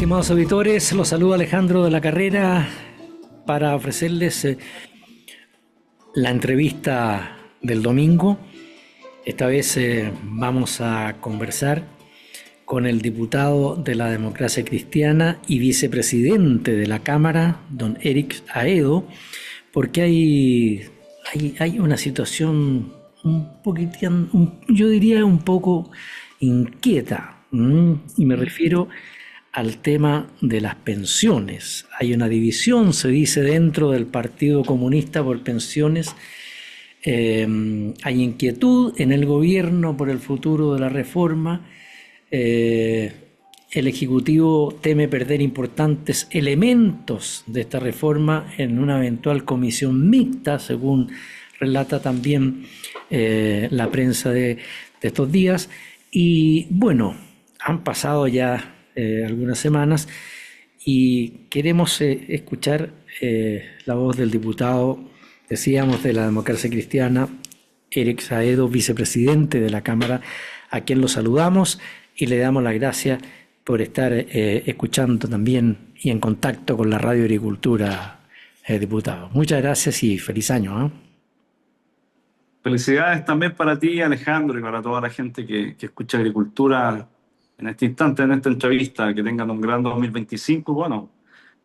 estimados auditores, los saluda Alejandro de la Carrera para ofrecerles la entrevista del domingo. Esta vez vamos a conversar con el diputado de la Democracia Cristiana y vicepresidente de la Cámara, don Eric Aedo, porque hay una situación un poquitín, yo diría un poco inquieta, y me refiero al tema de las pensiones. Hay una división, se dice, dentro del Partido Comunista por pensiones. Hay inquietud en el gobierno por el futuro de la reforma. El Ejecutivo teme perder importantes elementos de esta reforma en una eventual comisión mixta, según relata también la prensa de estos días. Y bueno, han pasado ya algunas semanas y queremos escuchar la voz del diputado, decíamos, de la Democracia Cristiana, Eric Aedo, vicepresidente de la Cámara, a quien lo saludamos y le damos las gracias por estar escuchando también y en contacto con la Radio Agricultura, diputado. Muchas gracias y feliz año, ¿eh? Felicidades también para ti, Alejandro, y para toda la gente que escucha Agricultura en este instante, en esta entrevista. Que tengan un gran 2025. Bueno,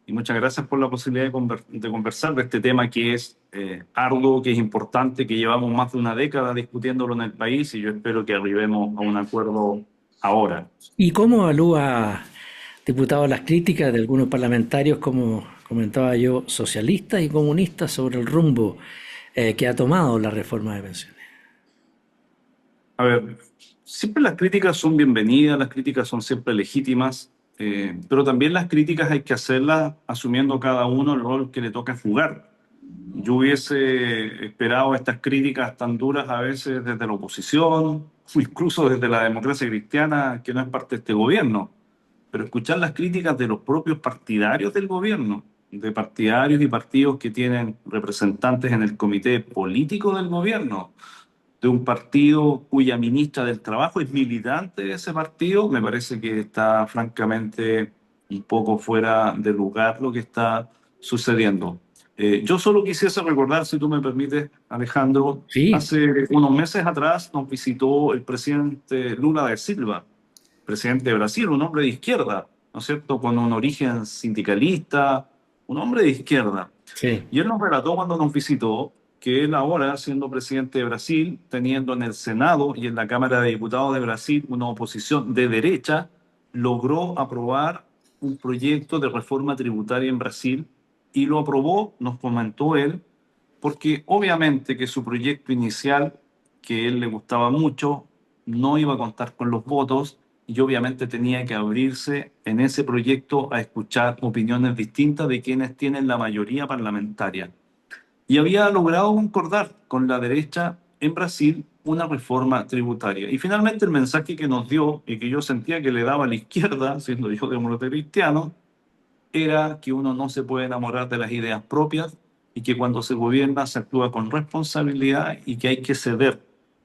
y muchas gracias por la posibilidad de conversar de este tema que es arduo, que es importante, que llevamos más de una década discutiéndolo en el país, y yo espero que arribemos a un acuerdo ahora. ¿Y cómo evalúa, diputado, las críticas de algunos parlamentarios, como comentaba yo, socialistas y comunistas, sobre el rumbo que ha tomado la reforma de pensiones? A ver, siempre las críticas son bienvenidas, las críticas son siempre legítimas, pero también las críticas hay que hacerlas asumiendo cada uno el rol que le toca jugar. Yo hubiese esperado estas críticas tan duras a veces desde la oposición, o incluso desde la Democracia Cristiana, que no es parte de este gobierno, pero escuchar las críticas de los propios partidarios del gobierno, de partidarios y partidos que tienen representantes en el comité político del gobierno, de un partido cuya ministra del Trabajo es militante de ese partido, me parece que está francamente un poco fuera de lugar lo que está sucediendo. Yo solo quisiese recordar, si tú me permites, Alejandro, Sí. hace unos meses atrás nos visitó el presidente Lula da Silva, presidente de Brasil, un hombre de izquierda, ¿no es cierto?, con un origen sindicalista, un hombre de izquierda. Sí. Y él nos relató cuando nos visitó que él ahora, siendo presidente de Brasil, teniendo en el Senado y en la Cámara de Diputados de Brasil una oposición de derecha, logró aprobar un proyecto de reforma tributaria en Brasil, y lo aprobó, nos comentó él, porque obviamente que su proyecto inicial, que a él le gustaba mucho, no iba a contar con los votos, y obviamente tenía que abrirse en ese proyecto a escuchar opiniones distintas de quienes tienen la mayoría parlamentaria. Y había logrado concordar con la derecha en Brasil una reforma tributaria. Y finalmente el mensaje que nos dio, y que yo sentía que le daba a la izquierda, siendo yo demócrata cristiano, era que uno no se puede enamorar de las ideas propias, y que cuando se gobierna se actúa con responsabilidad, y que hay que ceder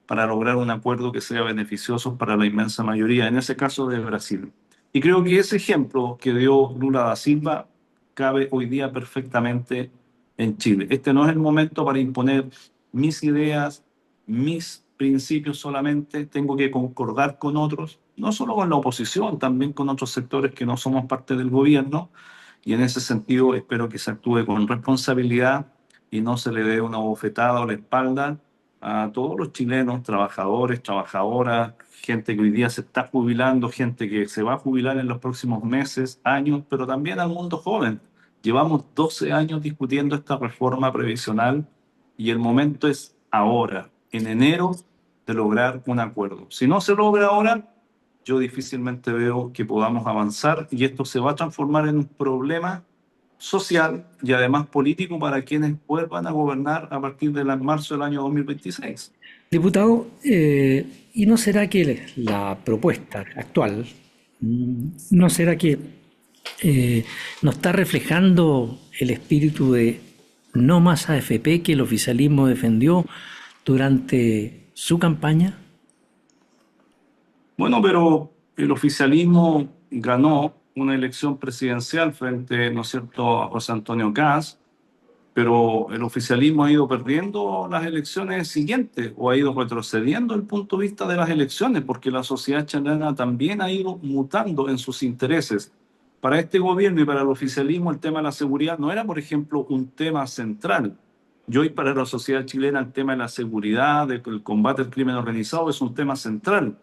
para lograr un acuerdo que sea beneficioso para la inmensa mayoría, en ese caso de Brasil. Y creo que ese ejemplo que dio Lula da Silva cabe hoy día perfectamente en Chile. Este no es el momento para imponer mis ideas, mis principios solamente. Tengo que concordar con otros, no solo con la oposición, también con otros sectores que no somos parte del gobierno. Y en ese sentido espero que se actúe con responsabilidad y no se le dé una bofetada a la espalda a todos los chilenos, trabajadores, trabajadoras, gente que hoy día se está jubilando, gente que se va a jubilar en los próximos meses, años, pero también al mundo joven. Llevamos 12 años discutiendo esta reforma previsional, y el momento es ahora, en enero, de lograr un acuerdo. Si no se logra ahora, yo difícilmente veo que podamos avanzar, y esto se va a transformar en un problema social y además político para quienes vuelvan a gobernar a partir de marzo del año 2026. Diputado, ¿y no será que la propuesta actual, no será que no está reflejando el espíritu de no más AFP que el oficialismo defendió durante su campaña? Bueno, pero el oficialismo ganó una elección presidencial frente, ¿no es cierto?, a José Antonio Kast, pero el oficialismo ha ido perdiendo las elecciones siguientes o ha ido retrocediendo el punto de vista de las elecciones, porque la sociedad chilena también ha ido mutando en sus intereses. Para este gobierno y para el oficialismo el tema de la seguridad no era, por ejemplo, un tema central. Y hoy para la sociedad chilena el tema de la seguridad, del combate al crimen organizado es un tema central.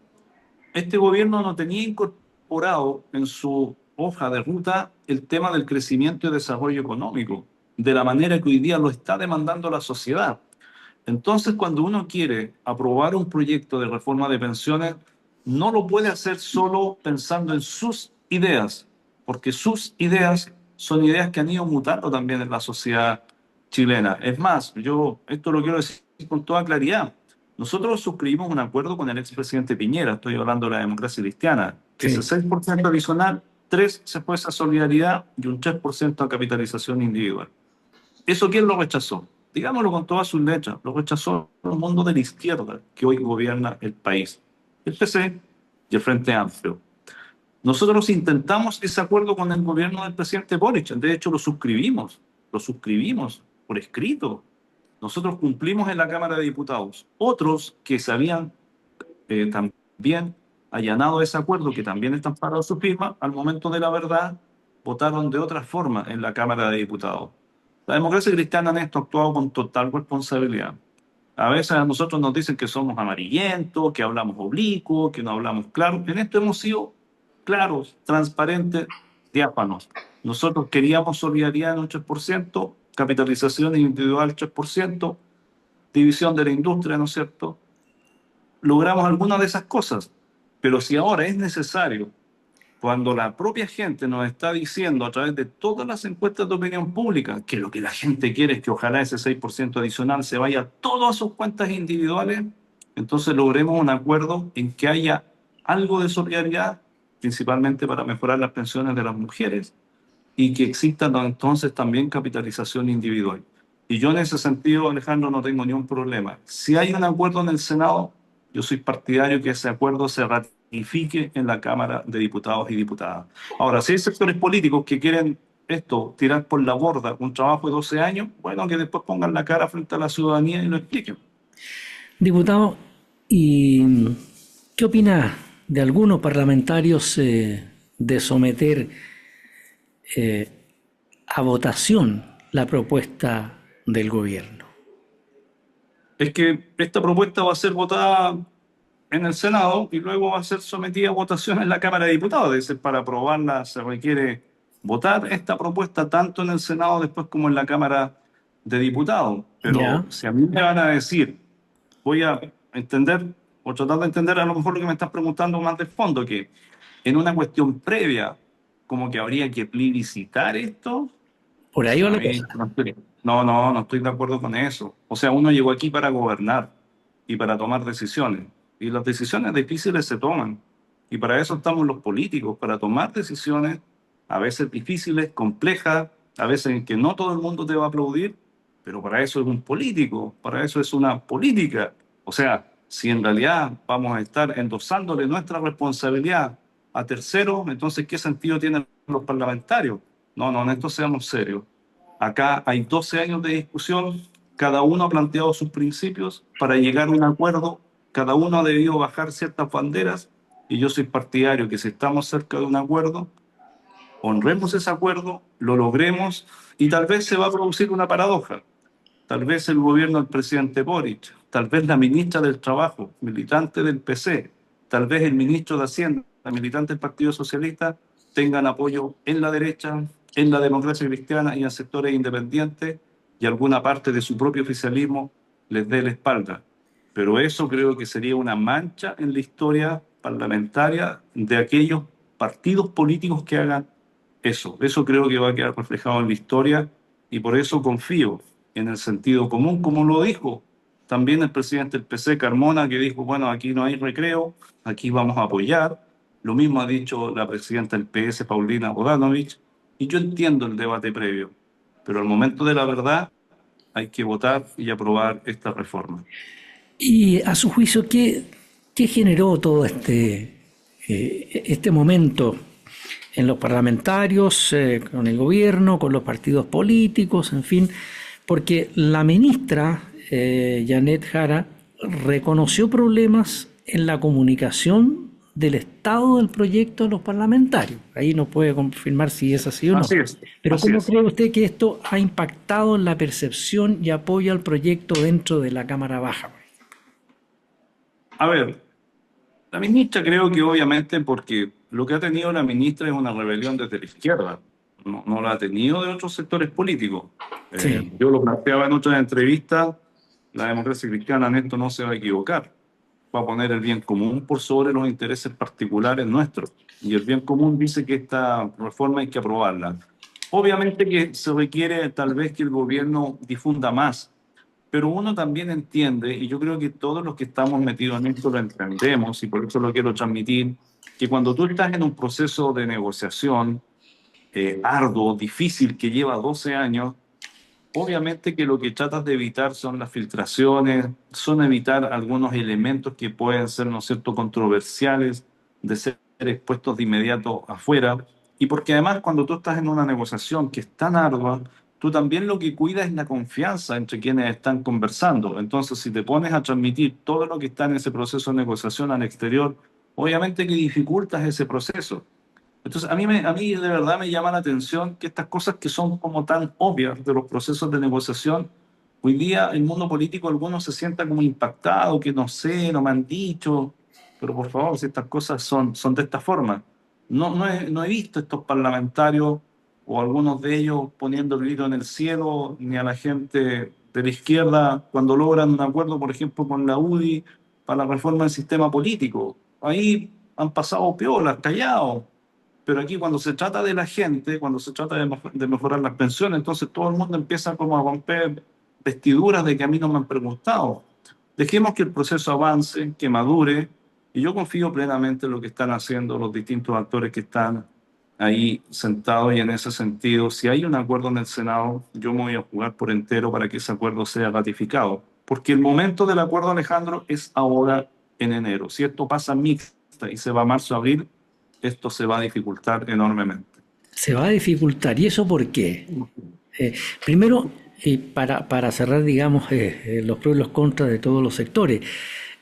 Este gobierno no tenía incorporado en su hoja de ruta el tema del crecimiento y desarrollo económico, de la manera que hoy día lo está demandando la sociedad. Entonces, cuando uno quiere aprobar un proyecto de reforma de pensiones, no lo puede hacer solo pensando en sus ideas, porque sus ideas son ideas que han ido mutando también en la sociedad chilena. Es más, yo esto lo quiero decir con toda claridad. Nosotros suscribimos un acuerdo con el expresidente Piñera, estoy hablando de la democracia cristiana, que ese Sí. 6% adicional, 3 se fue a solidaridad y un 3% a capitalización individual. ¿Eso quién lo rechazó? Digámoslo con todas sus letras, lo rechazó el mundo de la izquierda que hoy gobierna el país, el PC y el Frente Amplio. Nosotros intentamos ese acuerdo con el gobierno del presidente Boric, de hecho lo suscribimos por escrito. Nosotros cumplimos en la Cámara de Diputados. Otros que se habían también allanado ese acuerdo, que también están parados su firma, al momento de la verdad votaron de otra forma en la Cámara de Diputados. La democracia cristiana en esto ha actuado con total responsabilidad. A veces a nosotros nos dicen que somos amarillentos, que hablamos oblicuo, que no hablamos claro. En esto hemos sido claros, transparentes, diáfanos. Nosotros queríamos solidaridad en un 3%, capitalización individual 3%, división de la industria, ¿no es cierto? Logramos algunas de esas cosas, pero si ahora es necesario, cuando la propia gente nos está diciendo a través de todas las encuestas de opinión pública que lo que la gente quiere es que ojalá ese 6% adicional se vaya todo a sus cuentas individuales, entonces logremos un acuerdo en que haya algo de solidaridad, principalmente para mejorar las pensiones de las mujeres, y que exista entonces también capitalización individual. Y yo en ese sentido, Alejandro, no tengo ningún problema. Si hay un acuerdo en el Senado, yo soy partidario que ese acuerdo se ratifique en la Cámara de Diputados y Diputadas. Ahora, si hay sectores políticos que quieren esto, tirar por la borda un trabajo de 12 años, bueno, que después pongan la cara frente a la ciudadanía y lo expliquen. Diputado, ¿y qué opina de algunos parlamentarios de someter a votación la propuesta del gobierno? Es que esta propuesta va a ser votada en el Senado y luego va a ser sometida a votación en la Cámara de Diputados. Es decir, para aprobarla se requiere votar esta propuesta tanto en el Senado después como en la Cámara de Diputados. Pero Ya, si a mí me van a decir, voy a entender o tratar de entender a lo mejor lo que me estás preguntando más de fondo, que en una cuestión previa, como que habría que plebiscitar esto, por ahí va a la mí cosa. no estoy de acuerdo con eso. O sea, uno llegó aquí para gobernar y para tomar decisiones. Y las decisiones difíciles se toman. Y para eso estamos los políticos, para tomar decisiones a veces difíciles, complejas, a veces en que no todo el mundo te va a aplaudir, pero para eso es un político, para eso es una política. O sea, si en realidad vamos a estar endosándole nuestra responsabilidad a terceros, entonces ¿qué sentido tienen los parlamentarios? No, en esto seamos serios. Acá hay 12 años de discusión, cada uno ha planteado sus principios para llegar a un acuerdo, cada uno ha debido bajar ciertas banderas y yo soy partidario que si estamos cerca de un acuerdo, honremos ese acuerdo, lo logremos y tal vez se va a producir una paradoja. Tal vez el gobierno del presidente Boric, tal vez la ministra del Trabajo, militante del PC, tal vez el ministro de Hacienda, militante del Partido Socialista, tengan apoyo en la derecha, en la democracia cristiana y en sectores independientes y alguna parte de su propio oficialismo les dé la espalda. Pero eso creo que sería una mancha en la historia parlamentaria de aquellos partidos políticos que hagan eso. Eso creo que va a quedar reflejado en la historia y por eso confío en el sentido común, como lo dijo también el presidente del PC, Carmona, que dijo, bueno, aquí no hay recreo, aquí vamos a apoyar. Lo mismo ha dicho la presidenta del PS, Paulina Bodanovich, y yo entiendo el debate previo, pero al momento de la verdad hay que votar y aprobar esta reforma. Y a su juicio, ¿qué generó todo este momento en los parlamentarios, con el gobierno, con los partidos políticos, en fin, porque la ministra Janet Jara reconoció problemas en la comunicación del estado del proyecto a los parlamentarios. Ahí no puede confirmar si es así o no. Así es, Pero así ¿cómo es. cree usted que esto ha impactado en la percepción y apoyo al proyecto dentro de la Cámara Baja? A ver, la ministra creo que obviamente porque lo que ha tenido la ministra es una rebelión desde la izquierda, no la ha tenido de otros sectores políticos. Sí, Yo lo planteaba en otras entrevistas, la democracia cristiana en esto no se va a equivocar, va a poner el bien común por sobre los intereses particulares nuestros. Y el bien común dice que esta reforma hay que aprobarla. Obviamente que se requiere tal vez que el gobierno difunda más, pero uno también entiende, y yo creo que todos los que estamos metidos en esto lo entendemos, y por eso lo quiero transmitir, que cuando tú estás en un proceso de negociación arduo, difícil, que lleva 12 años, obviamente que lo que tratas de evitar son las filtraciones, son evitar algunos elementos que pueden ser, ¿no es cierto?, controversiales, de ser expuestos de inmediato afuera. Y porque además cuando tú estás en una negociación que es tan ardua, tú también lo que cuidas es la confianza entre quienes están conversando. Entonces, si te pones a transmitir todo lo que está en ese proceso de negociación al exterior, obviamente que dificultas ese proceso. Entonces, a mí de verdad me llama la atención que estas cosas que son como tan obvias de los procesos de negociación, hoy día el mundo político algunos se sienta como impactado, que no sé, no me han dicho, pero por favor, si estas cosas son de esta forma. No he visto estos parlamentarios o algunos de ellos poniendo el grito en el cielo, ni a la gente de la izquierda cuando logran un acuerdo, por ejemplo, con la UDI para la reforma del sistema político. Ahí han pasado piolas, callados. Pero aquí cuando se trata de la gente, cuando se trata de mejorar las pensiones, entonces todo el mundo empieza como a romper vestiduras de que a mí no me han preguntado. Dejemos que el proceso avance, que madure, y yo confío plenamente en lo que están haciendo los distintos actores que están ahí sentados y en ese sentido, si hay un acuerdo en el Senado, yo me voy a jugar por entero para que ese acuerdo sea ratificado. Porque el momento del acuerdo, Alejandro, es ahora en enero. Si esto pasa mixta y se va a marzo, abril, esto se va a dificultar enormemente. se va a dificultar. ¿Y eso por qué? Primero, para cerrar, digamos, los pros y los contras de todos los sectores,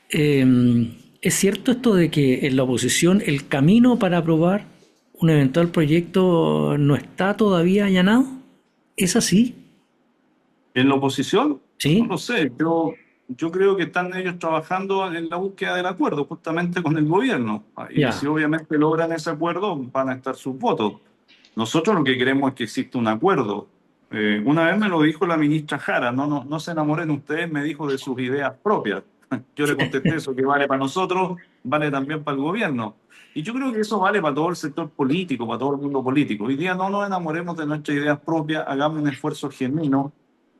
¿es cierto esto de que en la oposición el camino para aprobar un eventual proyecto no está todavía allanado? ¿Es así? En la oposición, no ¿Sí? lo sé, yo creo que están ellos trabajando en la búsqueda del acuerdo justamente con el gobierno. Y si Ya. obviamente logran ese acuerdo, van a estar sus votos. Nosotros lo que queremos es que exista un acuerdo. Una vez me lo dijo la ministra Jara, no se enamoren ustedes, me dijo de sus ideas propias. Yo le contesté eso que vale para nosotros, vale también para el gobierno. Y yo creo que eso vale para todo el sector político, para todo el mundo político. Hoy día no nos enamoremos de nuestras ideas propias, hagamos un esfuerzo genuino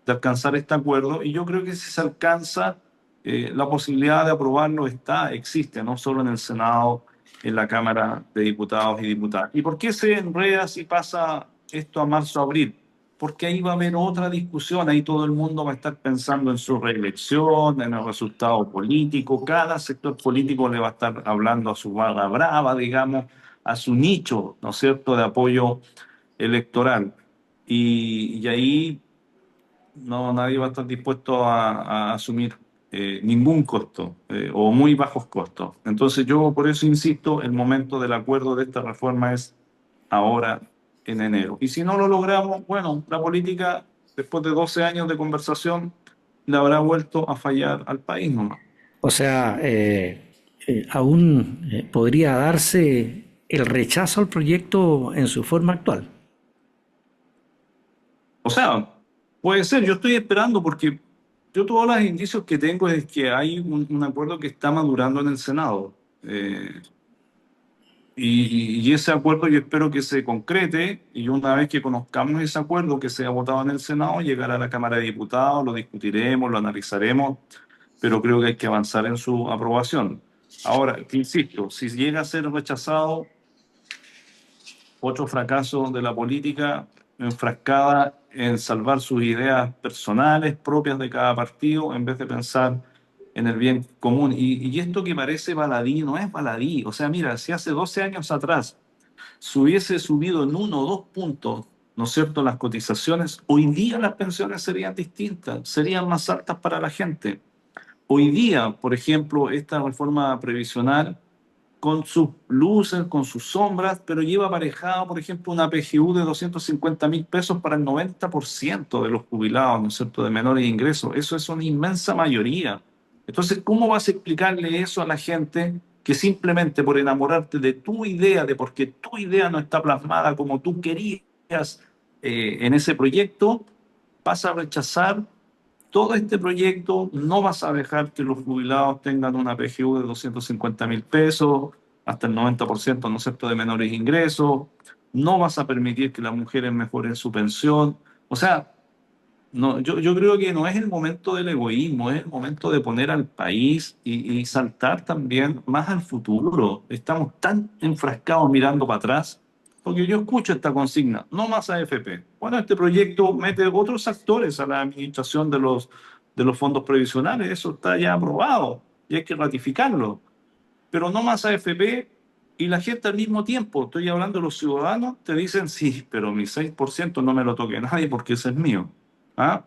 de alcanzar este acuerdo y yo creo que si se alcanza, la posibilidad de aprobarlo existe, no solo en el Senado, en la Cámara de Diputados y Diputadas. ¿Y por qué se enreda si pasa esto a marzo-abril? Porque ahí va a haber otra discusión, ahí todo el mundo va a estar pensando en su reelección, en el resultado político, cada sector político le va a estar hablando a su barra brava, digamos, a su nicho, ¿no es cierto?, de apoyo electoral. Y ahí no, nadie va a estar dispuesto a asumir ningún costo o muy bajos costos. Entonces yo por eso insisto, el momento del acuerdo de esta reforma es ahora en enero. Y si no lo logramos, bueno, la política, después de 12 años de conversación, le habrá vuelto a fallar al país nomás. O sea, aún podría darse el rechazo al proyecto en su forma actual. O sea, puede ser, yo estoy esperando porque yo todos los indicios que tengo es que hay un acuerdo que está madurando en el Senado. Y ese acuerdo yo espero que se concrete y una vez que conozcamos ese acuerdo que se ha votado en el Senado, llegará a la Cámara de Diputados, lo discutiremos, lo analizaremos, pero creo que hay que avanzar en su aprobación. Ahora, insisto, si llega a ser rechazado, otro fracaso de la política enfrascada en salvar sus ideas personales propias de cada partido en vez de pensar en el bien común. Y esto que parece baladí no es baladí. O sea, mira, si hace 12 años atrás si hubiese subido en 1 o 2 puntos, ¿no es cierto?, las cotizaciones, hoy día las pensiones serían distintas, serían más altas para la gente. Hoy día, por ejemplo, esta reforma previsional, con sus luces, con sus sombras, pero lleva aparejado, por ejemplo, una PGU de 250.000 pesos para el 90% de los jubilados, ¿no es cierto?, de menores ingresos. Eso es una inmensa mayoría. Entonces, ¿cómo vas a explicarle eso a la gente que simplemente por enamorarte de tu idea, de porque tu idea no está plasmada como tú querías en ese proyecto, vas a rechazar todo este proyecto, no vas a dejar que los jubilados tengan una PGU de 250.000 pesos, hasta el 90%, ¿no es cierto?, de menores ingresos, no vas a permitir que las mujeres mejoren su pensión? O sea, no, yo creo que no es el momento del egoísmo, es el momento de poner al país y saltar también más al futuro. Estamos tan enfrascados mirando para atrás, porque yo escucho esta consigna, no más AFP. Bueno, este proyecto mete otros actores a la administración de los fondos previsionales, eso está ya aprobado y hay que ratificarlo, pero no más AFP. Y la gente al mismo tiempo, estoy hablando de los ciudadanos, te dicen, sí, pero mi 6% no me lo toque nadie porque ese es mío. ¿Ah?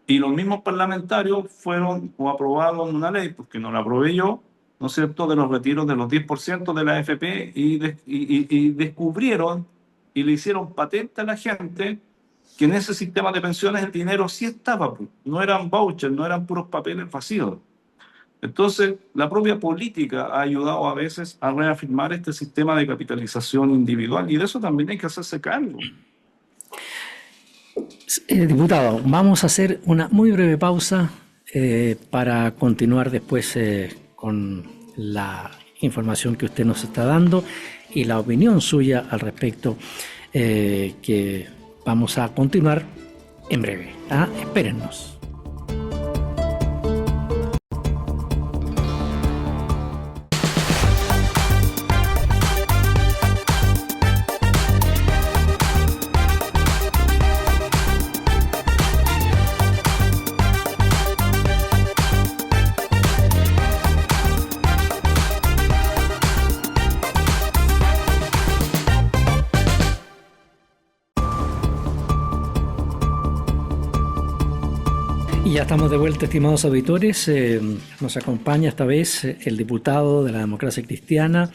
Y los mismos parlamentarios fueron o aprobaron una ley, porque no la aprobé yo, ¿no es cierto?, de los retiros de los 10% de la AFP y descubrieron y le hicieron patente a la gente que en ese sistema de pensiones el dinero sí estaba, pues. No eran vouchers, no eran puros papeles vacíos. Entonces, la propia política ha ayudado a veces a reafirmar este sistema de capitalización individual y de eso también hay que hacerse cargo. Diputado, vamos a hacer una muy breve pausa para continuar después con la información que usted nos está dando y la opinión suya al respecto, que vamos a continuar en breve. Espérennos. Y ya estamos de vuelta, estimados auditores. Nos acompaña esta vez el diputado de la Democracia Cristiana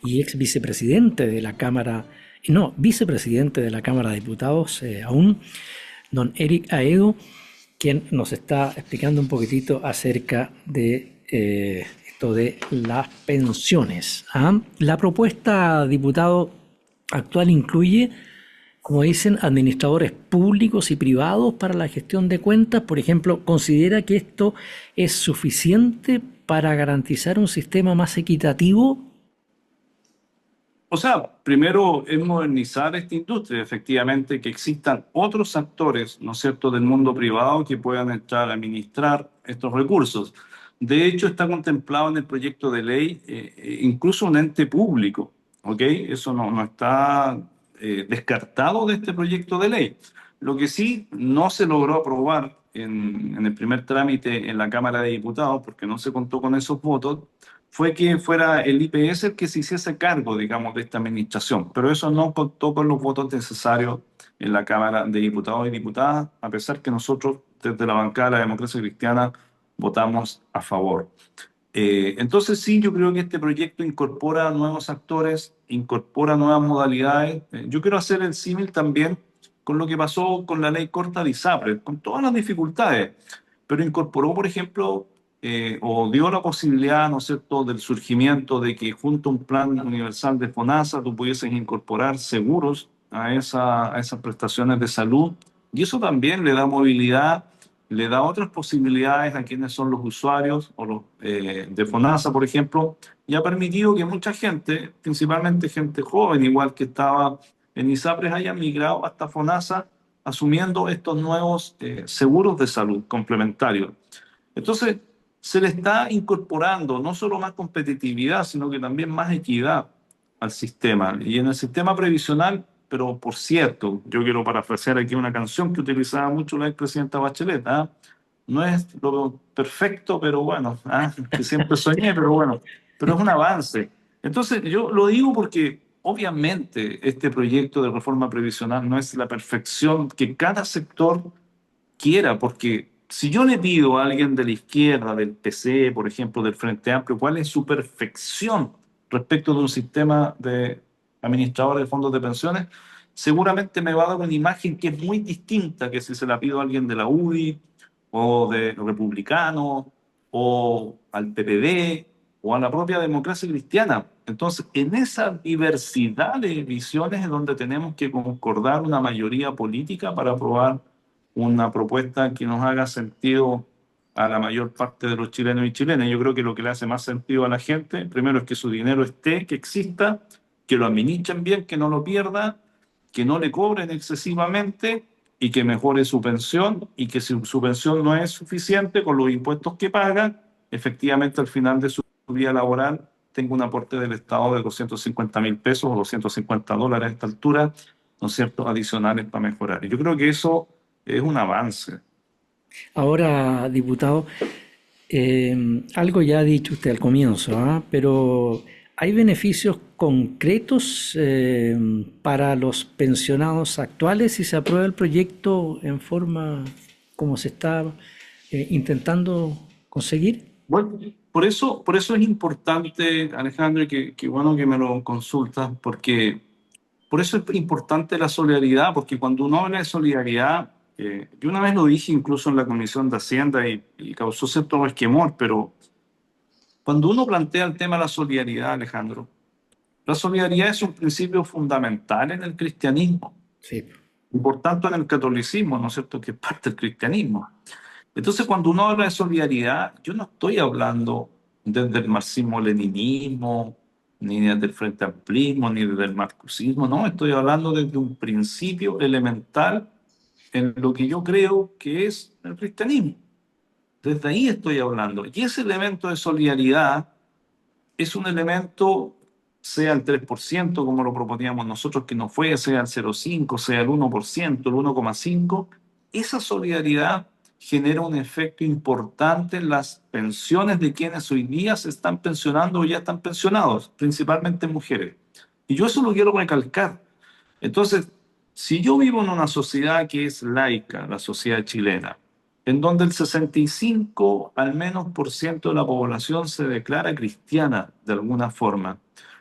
y ex vicepresidente de la Cámara, vicepresidente de la Cámara de Diputados aún, don Eric Aedo, quien nos está explicando un poquitito acerca de esto de las pensiones. La propuesta, diputado, actual incluye, como dicen, administradores públicos y privados para la gestión de cuentas. Por ejemplo, ¿considera que esto es suficiente para garantizar un sistema más equitativo? O sea, primero es modernizar esta industria, efectivamente, que existan otros actores, ¿no es cierto?, del mundo privado que puedan entrar a administrar estos recursos. De hecho, está contemplado en el proyecto de ley incluso un ente público, ¿ok? Eso no está descartado de este proyecto de ley. Lo que sí no se logró aprobar en el primer trámite en la Cámara de Diputados, porque no se contó con esos votos, fue que fuera el IPS el que se hiciese cargo, digamos, de esta administración. Pero eso no contó con los votos necesarios en la Cámara de Diputados y Diputadas, a pesar que nosotros, desde la bancada de la Democracia Cristiana, votamos a favor. Entonces sí, yo creo que este proyecto incorpora nuevos actores, incorpora nuevas modalidades. Yo quiero hacer el símil también con lo que pasó con la ley corta de ISAPRES, con todas las dificultades, pero incorporó, por ejemplo, o dio la posibilidad, ¿no es cierto?, del surgimiento de que junto a un plan universal de FONASA tú pudieses incorporar seguros a esas prestaciones de salud, y eso también le da movilidad, le da otras posibilidades a quienes son los usuarios o los de FONASA, por ejemplo, y ha permitido que mucha gente, principalmente gente joven, igual que estaba en ISAPRES, haya migrado hasta FONASA asumiendo estos nuevos seguros de salud complementarios. Entonces, se le está incorporando no solo más competitividad, sino que también más equidad al sistema. Y en el sistema previsional, pero por cierto, yo quiero parafrasear aquí una canción que utilizaba mucho la expresidenta Bachelet, no es lo perfecto, pero bueno, que siempre soñé, pero bueno, pero es un avance. Entonces, yo lo digo porque obviamente este proyecto de reforma previsional no es la perfección que cada sector quiera, porque si yo le pido a alguien de la izquierda, del PC, por ejemplo, del Frente Amplio, cuál es su perfección respecto de un sistema de administrador de fondos de pensiones, seguramente me va a dar una imagen que es muy distinta que si se la pido a alguien de la UDI o de republicanos o al PPD o a la propia democracia cristiana. Entonces, en esa diversidad de visiones es donde tenemos que concordar una mayoría política para aprobar una propuesta que nos haga sentido a la mayor parte de los chilenos y chilenas. Yo creo que lo que le hace más sentido a la gente, primero es que su dinero esté, que exista, que lo administren bien, que no lo pierda, que no le cobren excesivamente y que mejore su pensión, y que si su pensión no es suficiente con los impuestos que paga, efectivamente al final de su vida laboral tenga un aporte del Estado de 250.000 pesos o $250 a esta altura, ¿no es cierto?, adicionales para mejorar. Y yo creo que eso es un avance. Ahora, diputado, algo ya ha dicho usted al comienzo, ¿ah? Pero ¿hay beneficios concretos para los pensionados actuales si se aprueba el proyecto en forma como se está intentando conseguir? Bueno, por eso es importante, Alejandro, y que bueno que me lo consultas, porque por eso es importante la solidaridad, porque cuando uno habla de solidaridad, yo una vez lo dije incluso en la Comisión de Hacienda y causó cierto resquemor, pero cuando uno plantea el tema de la solidaridad, Alejandro, la solidaridad es un principio fundamental en el cristianismo Sí. y por tanto en el catolicismo, ¿no es cierto?, que es parte del cristianismo. Entonces, cuando uno habla de solidaridad, yo no estoy hablando desde el marxismo-leninismo, ni desde el frente amplismo, ni desde el marxismo, no, estoy hablando desde un principio elemental en lo que yo creo que es el cristianismo. Desde ahí estoy hablando. Y ese elemento de solidaridad es un elemento, sea el 3% como lo proponíamos nosotros, que no fue, sea el 0,5, sea el 1%, el 1,5%, esa solidaridad genera un efecto importante en las pensiones de quienes hoy día se están pensionando o ya están pensionados, principalmente mujeres. Y yo eso lo quiero recalcar. Entonces, si yo vivo en una sociedad que es laica, la sociedad chilena, en donde el 65 al menos por ciento de la población se declara cristiana de alguna forma,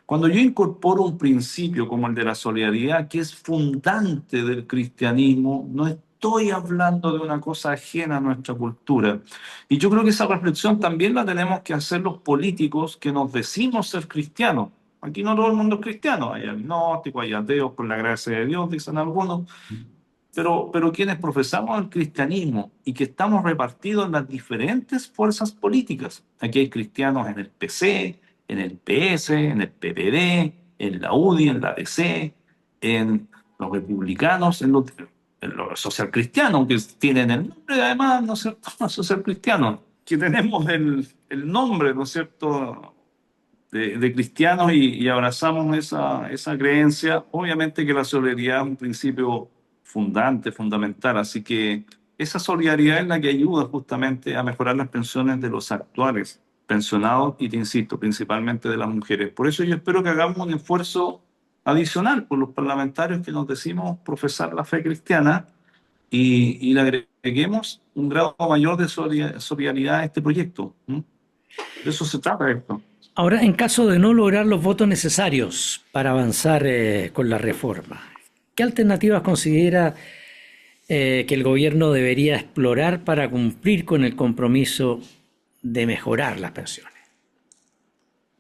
cuando yo incorporo un principio como el de la solidaridad, que es fundante del cristianismo, no estoy hablando de una cosa ajena a nuestra cultura. Y yo creo que esa reflexión también la tenemos que hacer los políticos que nos decimos ser cristianos. Aquí no todo el mundo es cristiano, hay agnósticos, hay ateos, por la gracia de Dios, dicen algunos, pero quienes profesamos el cristianismo y que estamos repartidos en las diferentes fuerzas políticas. Aquí hay cristianos en el PC, en el PS, en el PPD, en la UDI, en la DC, en los republicanos, en los socialcristianos, que tienen el nombre además, ¿no es cierto?, los socialcristianos, que tenemos el nombre, ¿no es cierto?, de cristianos y abrazamos esa creencia. Obviamente que la solidaridad es un principio fundamental, así que esa solidaridad es la que ayuda justamente a mejorar las pensiones de los actuales pensionados y, te insisto, principalmente de las mujeres. Por eso yo espero que hagamos un esfuerzo adicional por los parlamentarios que nos decimos profesar la fe cristiana y le agreguemos un grado mayor de solidaridad a este proyecto. ¿Mm? De eso se trata esto. Ahora, en caso de no lograr los votos necesarios para avanzar con la reforma, ¿qué alternativas considera que el gobierno debería explorar para cumplir con el compromiso de mejorar las pensiones?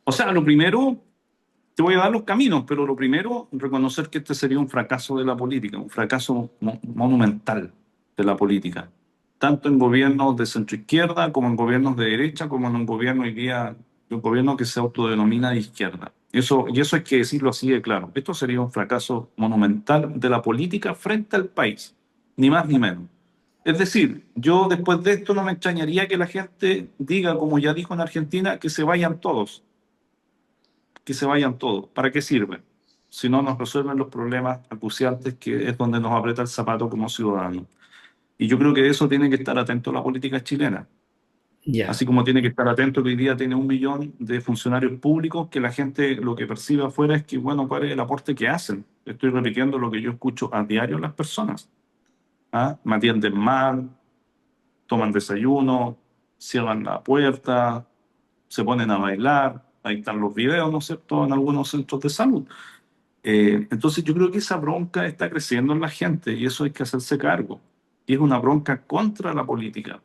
O sea, lo primero, te voy a dar los caminos, pero lo primero, reconocer que este sería un fracaso de la política, un fracaso monumental de la política, tanto en gobiernos de centroizquierda como en gobiernos de derecha, como en un gobierno hoy día, un gobierno que se autodenomina de izquierda. Y eso hay que decirlo así de claro. Esto sería un fracaso monumental de la política frente al país, ni más ni menos. Es decir, yo después de esto no me extrañaría que la gente diga, como ya dijo en Argentina, que se vayan todos, que se vayan todos. ¿Para qué sirven? Si no nos resuelven los problemas acuciantes, que es donde nos aprieta el zapato como ciudadanos. Y yo creo que de eso tiene que estar atento la política chilena. Ya, Así como tiene que estar atento que hoy día tiene 1 millón de funcionarios públicos, que la gente lo que percibe afuera es que, bueno, ¿cuál es el aporte que hacen? Estoy repitiendo lo que yo escucho a diario en las personas. ¿Ah? Me atienden mal, toman desayuno, cierran la puerta, se ponen a bailar. Ahí están los videos, ¿no es cierto?, en algunos centros de salud. Entonces yo creo que esa bronca está creciendo en la gente y eso hay que hacerse cargo. Y es una bronca contra la política.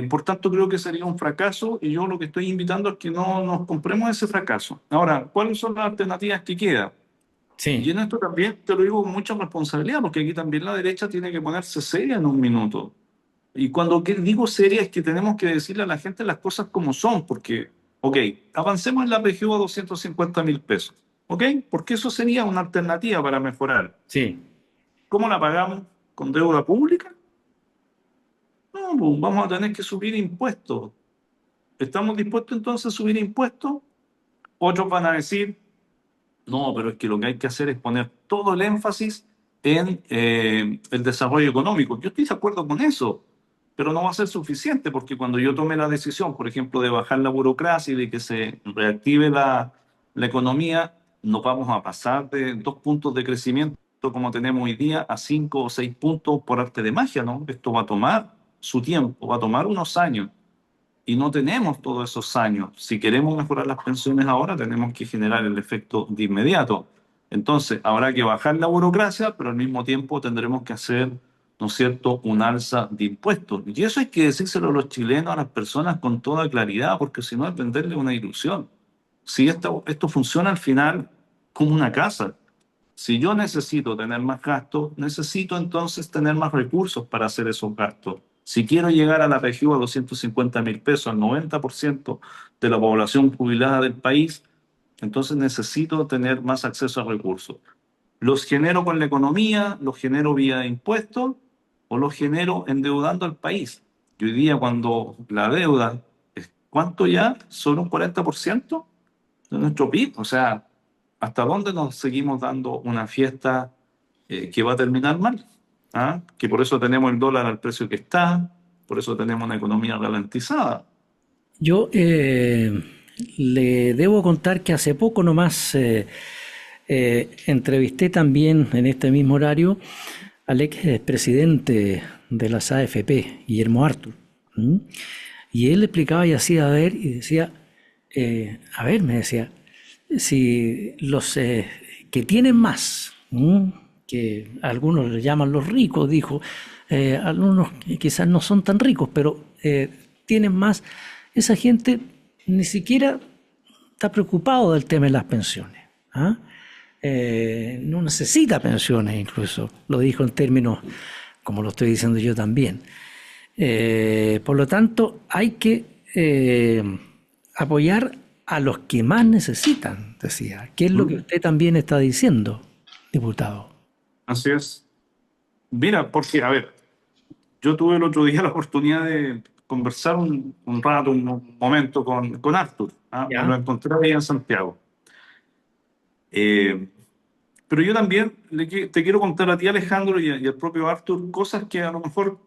Por tanto, creo que sería un fracaso y yo lo que estoy invitando es que no nos compremos ese fracaso. Ahora, ¿cuáles son las alternativas que quedan? Y sí, en esto también te lo digo con mucha responsabilidad, porque aquí también la derecha tiene que ponerse seria en un minuto. Y cuando digo seria es que tenemos que decirle a la gente las cosas como son, porque, ok, avancemos en la PGU a 250.000 pesos, ¿ok? Porque eso sería una alternativa para mejorar. sí. ¿Cómo la pagamos? ¿Con deuda pública? No, pues vamos a tener que subir impuestos. ¿Estamos dispuestos entonces a subir impuestos? Otros van a decir, no, pero es que lo que hay que hacer es poner todo el énfasis en el desarrollo económico. Yo estoy de acuerdo con eso, pero no va a ser suficiente porque cuando yo tome la decisión, por ejemplo, de bajar la burocracia y de que se reactive la economía, no vamos a pasar de 2 puntos de crecimiento como tenemos hoy día a 5 o 6 puntos por arte de magia, ¿no? Esto va a tomar su tiempo, va a tomar unos años y no tenemos todos esos años. Si queremos mejorar las pensiones ahora, tenemos que generar el efecto de inmediato. Entonces, habrá que bajar la burocracia, pero al mismo tiempo tendremos que hacer, ¿no es cierto?, un alza de impuestos. Y eso hay que decírselo a los chilenos, a las personas con toda claridad, porque si no es venderle una ilusión. Si esto funciona al final como una casa. Si yo necesito tener más gastos, necesito entonces tener más recursos para hacer esos gastos. Si quiero llegar a la PGU a 250.000 pesos, al 90% de la población jubilada del país, entonces necesito tener más acceso a recursos. ¿Los genero con la economía, los genero vía impuestos o los genero endeudando al país? Y hoy día cuando la deuda es, ¿cuánto ya? ¿Solo un 40% de nuestro PIB? O sea, ¿hasta dónde nos seguimos dando una fiesta que va a terminar mal? ¿Ah? Que por eso tenemos el dólar al precio que está, por eso tenemos una economía ralentizada. Yo le debo contar que hace poco nomás entrevisté también en este mismo horario al ex presidente de las AFP, Guillermo Artur. ¿Mm? Y él explicaba y hacía ver y decía, a ver, me decía, si los que tienen más, que algunos le llaman los ricos, dijo, algunos que quizás no son tan ricos, pero tienen más, esa gente ni siquiera está preocupado del tema de las pensiones. ¿Ah? No necesita pensiones incluso, lo dijo en términos como lo estoy diciendo yo también. Por lo tanto, hay que apoyar a los que más necesitan, decía, que es lo que ¿Mm? usted también está diciendo, diputado. Así es. Mira, porque, a ver, yo tuve el otro día la oportunidad de conversar un rato, un momento con Arthur. ¿Ah? Me ¿Ya? lo encontré ahí en Santiago. Eh, pero yo también te quiero contar a ti, Alejandro, y al propio Arthur, cosas que a lo mejor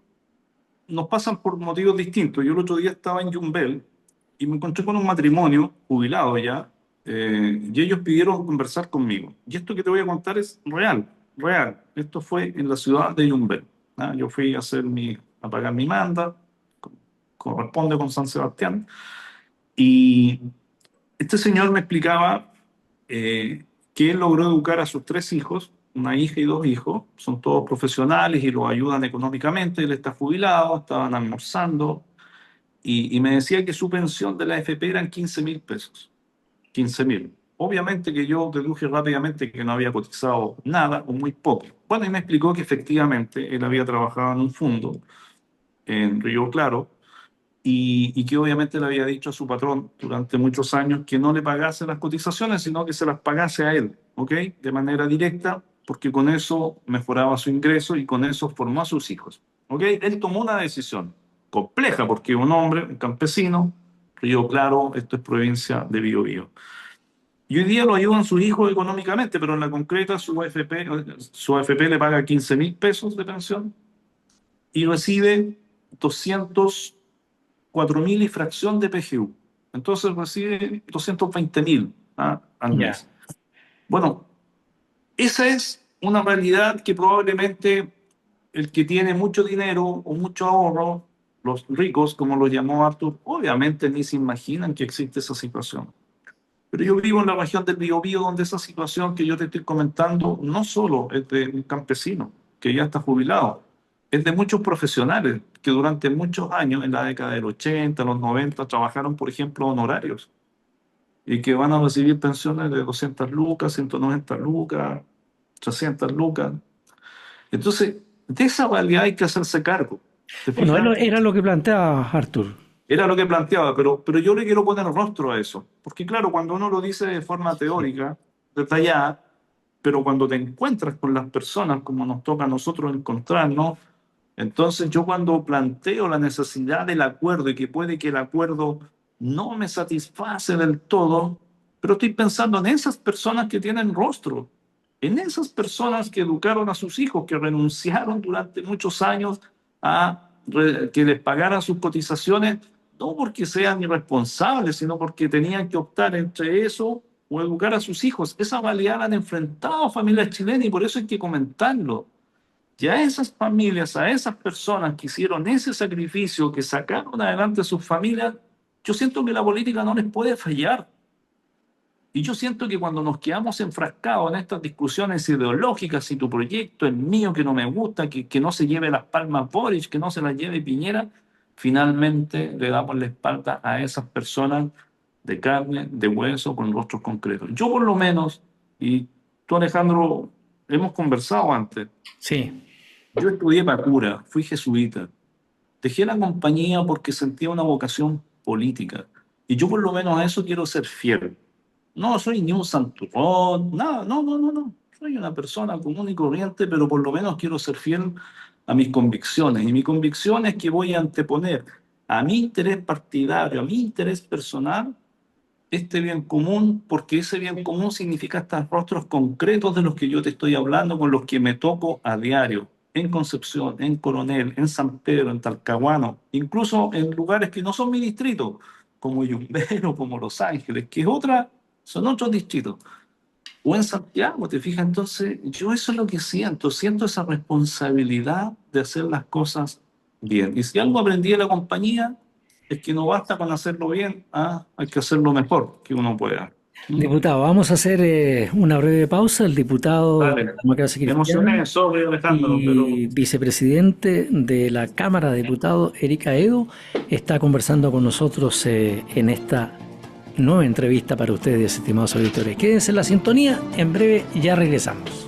nos pasan por motivos distintos. Yo el otro día estaba en Yumbel y me encontré con un matrimonio jubilado ya, y ellos pidieron conversar conmigo. Y esto que te voy a contar es real, real. Esto fue en la ciudad de Yumbel. ¿Ah? Yo fui a pagar mi manda, corresponde con San Sebastián, y este señor me explicaba que él logró educar a sus 3 hijos, una hija y 2 hijos, son todos profesionales y los ayudan económicamente, él está jubilado, estaban almorzando, y me decía que su pensión de la AFP eran 15.000 pesos, 15.000. Obviamente que yo deduje rápidamente que no había cotizado nada o muy poco. Bueno, y me explicó que efectivamente él había trabajado en un fondo en Río Claro, y que obviamente le había dicho a su patrón durante muchos años que no le pagase las cotizaciones, sino que se las pagase a él, ¿ok? De manera directa, porque con eso mejoraba su ingreso y con eso formó a sus hijos, ¿ok? Él tomó una decisión compleja, porque un hombre, un campesino, Río Claro, esto es provincia de Biobío. Y hoy día lo ayudan sus hijos económicamente, pero en la concreta su AFP le paga 15.000 pesos de pensión y recibe 240 4.000 y fracción de PGU. Entonces recibe 220.000 al Ya. mes. Bueno, esa es una realidad que probablemente el que tiene mucho dinero o mucho ahorro, los ricos, como lo llamó Arthur, obviamente ni se imaginan que existe esa situación. Pero yo vivo en la región del Biobío, donde esa situación que yo te estoy comentando no solo es de un campesino que ya está jubilado, es de muchos profesionales que durante muchos años, en la década del 80, los 90, trabajaron, por ejemplo, honorarios y que van a recibir pensiones de 200 lucas, 190 lucas, 300 lucas. Entonces, de esa realidad hay que hacerse cargo. ¿Te Bueno, fijas? era lo que planteaba Arthur. Era lo que planteaba, pero yo le quiero poner rostro a eso. Porque claro, cuando uno lo dice de forma Sí. teórica, detallada, pero cuando te encuentras con las personas, como nos toca a nosotros encontrarnos, entonces yo cuando planteo la necesidad del acuerdo y que puede que el acuerdo no me satisface del todo, pero estoy pensando en esas personas que tienen rostro, en esas personas que educaron a sus hijos, que renunciaron durante muchos años a que les pagaran sus cotizaciones, no porque sean irresponsables, sino porque tenían que optar entre eso o educar a sus hijos. Esa realidad la han enfrentado familias chilenas y por eso hay que comentarlo. Y a esas familias, a esas personas que hicieron ese sacrificio, que sacaron adelante a sus familias, yo siento que la política no les puede fallar. Y yo siento que cuando nos quedamos enfrascados en estas discusiones ideológicas, si tu proyecto es mío, que no me gusta, que no se lleve las palmas Boric, que no se las lleve Piñera, finalmente le damos la espalda a esas personas de carne, de hueso, con rostros concretos. Yo por lo menos, y tú Alejandro, hemos conversado antes, Sí. yo estudié para cura, fui jesuita, dejé la compañía porque sentía una vocación política. Y yo por lo menos a eso quiero ser fiel. No soy ni un santurrón, nada, no, no, no, no. Soy una persona común y corriente, pero por lo menos quiero ser fiel a mis convicciones. Y mi convicción es que voy a anteponer a mi interés partidario, a mi interés personal, este bien común, porque ese bien común significa estos rostros concretos de los que yo te estoy hablando, con los que me toco a diario, en Concepción, en Coronel, en San Pedro, en Talcahuano, incluso en lugares que no son mi distrito, como Yumbero, como Los Ángeles, que es otra, son otros distritos, o en Santiago, te fijas, entonces yo eso es lo que siento, siento esa responsabilidad de hacer las cosas bien. Y si algo aprendí de la compañía, es que no basta con hacerlo bien, hay que hacerlo mejor que uno pueda. ¿Mm? Diputado, vamos a hacer una breve pausa. El diputado de la Dale. Democracia Me Cristiana emocioné, sobre Alejandro, pero y vicepresidente de la Cámara de Diputados, Erika Edo, está conversando con nosotros en esta nueva entrevista para ustedes, estimados auditores. Quédense en la sintonía, en breve ya regresamos.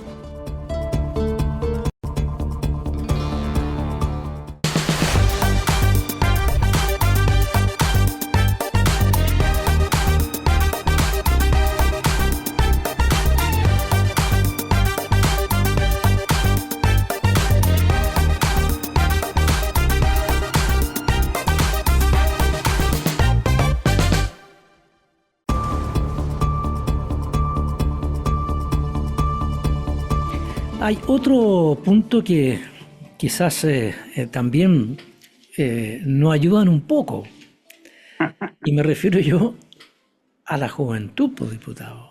Hay otro punto que quizás también nos ayudan un poco, y me refiero yo a la juventud, pues, diputado.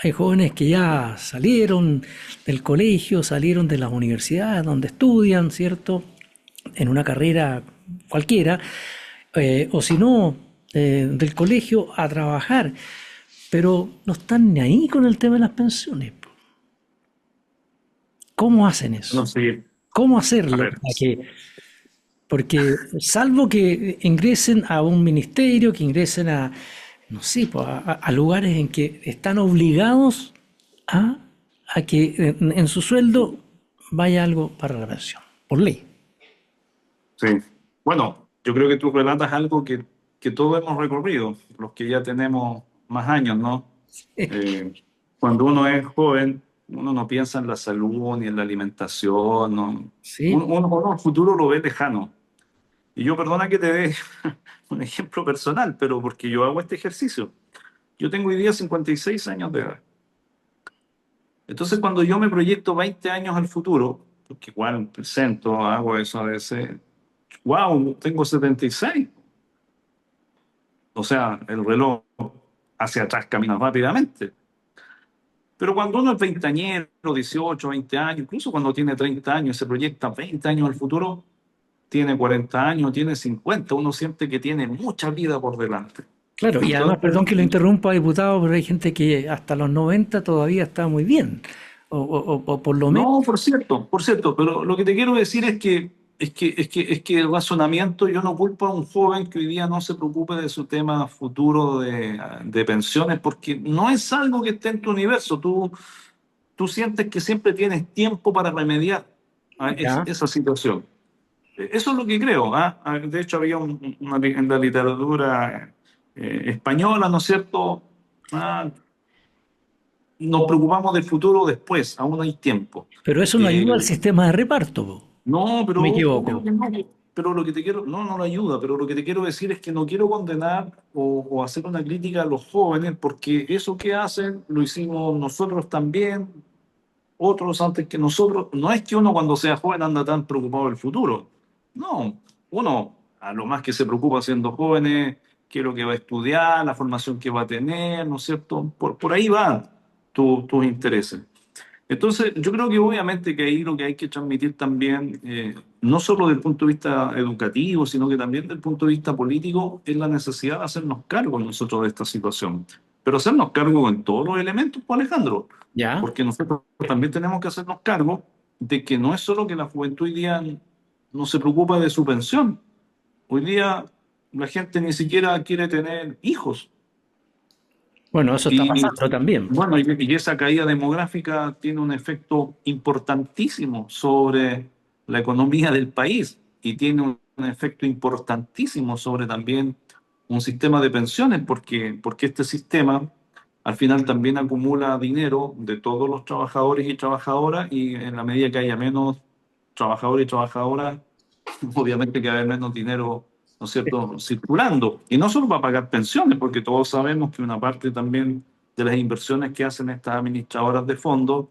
Hay jóvenes que ya salieron del colegio, salieron de las universidades donde estudian, ¿cierto? En una carrera cualquiera, o si no, del colegio a trabajar, pero no están ni ahí con el tema de las pensiones. ¿Cómo hacen no eso? sé. ¿Cómo A hacerlo ver, para que, porque salvo que ingresen a un ministerio, que ingresen a, no sé, pues, a lugares en que están obligados a, a que en su sueldo vaya algo para la pensión, por ley. sí. Bueno, yo creo que tú relatas algo que todos hemos recorrido, los que ya tenemos más años, ¿no? Eh, Cuando uno es joven, uno no piensa en la salud ni en la alimentación, ¿no? Sí, Uno el futuro lo ve lejano. Y yo, perdona que te dé un ejemplo personal, pero porque yo hago este ejercicio. Yo tengo hoy día 56 años de edad. Entonces, cuando yo me proyecto 20 años al futuro, porque igual presento, hago eso a veces, wow, tengo 76. O sea, el reloj hacia atrás camina rápidamente. Pero cuando uno es veinteañero, 18, 20 años, incluso cuando tiene 30 años, se proyecta 20 años al futuro, tiene 40 años, tiene 50, uno siente que tiene mucha vida por delante. Claro, y además, Entonces, perdón que lo interrumpa, diputado, pero hay gente que hasta los 90 todavía está muy bien. O por lo menos, no, por cierto, pero lo que te quiero decir es que el razonamiento, yo no culpo a un joven que hoy día no se preocupe de su tema futuro de pensiones, porque no es algo que esté en tu universo. Tú sientes que siempre tienes tiempo para remediar ya. esa situación. Eso es lo que creo. ¿Ah? De hecho, había en la literatura española, ¿no es cierto? Ah, nos preocupamos del futuro después, aún hay tiempo. Pero eso no ayuda al Eh, sistema de reparto, po. no, Me pero obvio equivoco. que no. Pero lo que te quiero, no, no lo ayuda, pero lo que te quiero decir es que no quiero condenar o hacer una crítica a los jóvenes, porque eso que hacen lo hicimos nosotros también, otros antes que nosotros. No es que uno cuando sea joven anda tan preocupado del futuro. No, uno a lo más que se preocupa siendo jóvenes, qué es lo que va a estudiar, la formación que va a tener, ¿no es cierto? Por ahí van tus intereses. Entonces, yo creo que obviamente que ahí lo que hay que transmitir también, no solo desde el punto de vista educativo, sino que también desde el punto de vista político, es la necesidad de hacernos cargo nosotros de esta situación. Pero hacernos cargo en todos los elementos, pues Alejandro, Ya. porque nosotros también tenemos que hacernos cargo de que no es solo que la juventud hoy día no se preocupa de su pensión. Hoy día la gente ni siquiera quiere tener hijos. Bueno, eso está Y pasando también. bueno, y esa caída demográfica tiene un efecto importantísimo sobre la economía del país y tiene un efecto importantísimo sobre también un sistema de pensiones, porque este sistema al final también acumula dinero de todos los trabajadores y trabajadoras y en la medida que haya menos trabajadores y trabajadoras, obviamente que va a haber menos dinero, ¿no es cierto?, circulando. Y no solo para pagar pensiones, porque todos sabemos que una parte también de las inversiones que hacen estas administradoras de fondos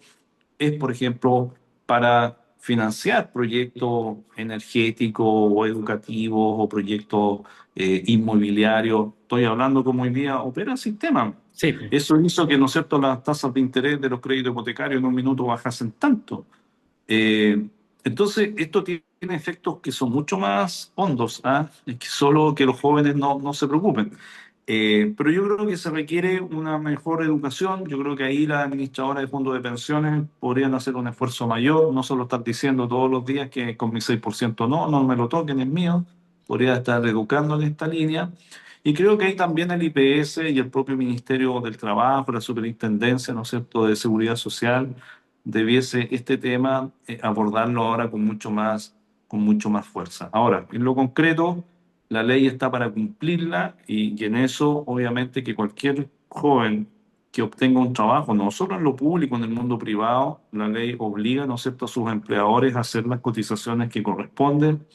es, por ejemplo, para financiar proyectos energéticos o educativos o proyectos inmobiliarios. Estoy hablando como hoy día opera el sistema. Sí. Eso hizo que, ¿no es cierto?, las tasas de interés de los créditos hipotecarios en un minuto bajasen tanto. Entonces, esto tiene efectos que son mucho más hondos, ¿ah? Es que solo que los jóvenes no se preocupen. Pero yo creo que se requiere una mejor educación. Yo creo que ahí las administradoras de fondos de pensiones podrían hacer un esfuerzo mayor, no solo estar diciendo todos los días que con mi 6% no me lo toquen, es mío. Podría estar educando en esta línea. Y creo que ahí también el IPS y el propio Ministerio del Trabajo, la Superintendencia, ¿no es cierto?, de Seguridad Social, debiese este tema abordarlo ahora con mucho más fuerza. Ahora, en lo concreto, la ley está para cumplirla y en eso, obviamente, que cualquier joven que obtenga un trabajo, no solo en lo público, en el mundo privado, la ley obliga, ¿no es cierto?, a sus empleadores a hacer las cotizaciones que corresponden